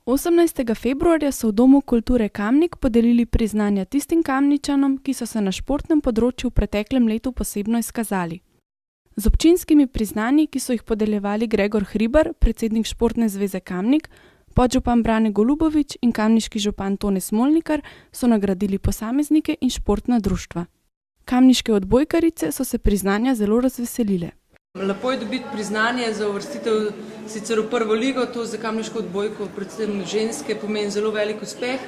18. februarja so v Domu kulture Kamnik podelili priznanja tistim Kamničanom, ki so se na športnem področju v preteklem letu posebno izkazali. Z občinskimi priznanji, ki so jih podeljevali Gregor Hribar, predsednik Športne zveze Kamnik, podžupan Brane Golubović in kamniški župan Tone Smolnikar, so nagradili posameznike in športna društva. Kamniške odbojkarice so se priznanja zelo razveselile. Lepo je dobiti priznanje za uvrstitev sicer v prvo ligo, to za kamniško odbojko, predvsem ženske, pomeni zelo velik uspeh.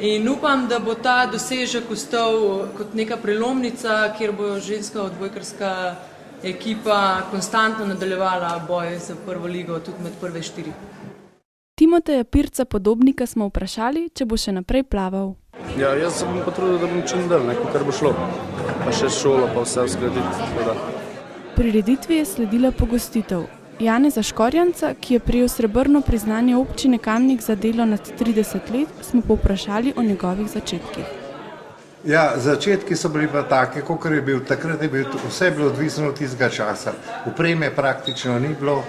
In upam, da bo ta dosežek ostal kot neka prelomnica, kjer bo ženska odbojkarska ekipa konstantno nadaljevala boj za prvo ligo, tudi med prve 4. Timoteja Pirca Podobnika smo vprašali, če bo še naprej plaval. Ja, jaz se bom potrudil, da bom čim dalj, kar bo šlo. Pa še šolo, pa vse uskladiti. Prireditvi je sledila pogostitev. Janeza Škorjanca, ki je prejel srebrno priznanje občine Kamnik za delo nad 30 let, smo povprašali o njegovih začetkih. Ja, začetki so bili pa take, kakor je bil takrat, vse je bilo odvisno od tistega časa. Opreme praktično ni bilo,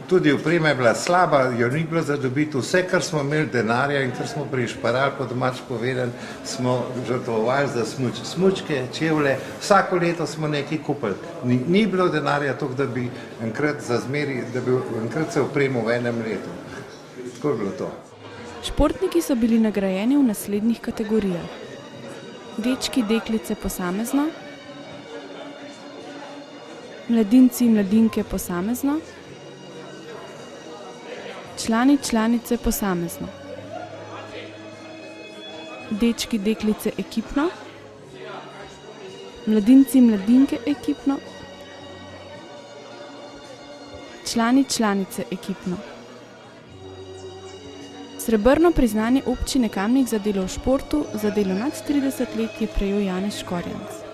tudi oprema je bila slaba, jo ni bilo za dobiti, vse, kar smo imeli denarja in kar smo prišparali, po domač povedali, smo žrtvovali za smučke, čevlje, vsako leto smo nekaj kupili. Ni bilo denarja toliko, da bi enkrat se opremo v enem letu. Tako je bilo to. Športniki so bili nagrajeni v naslednjih kategorijah. Dečki, deklice posamezno, mladinci in mladinke posamezno, člani, članice posamezno, dečki, deklice ekipno, mladinci in mladinke ekipno, člani, članice ekipno. Srebrno priznanje občine Kamnik za delo v športu za delo nad 30 let je prejel Janez Škorjanc.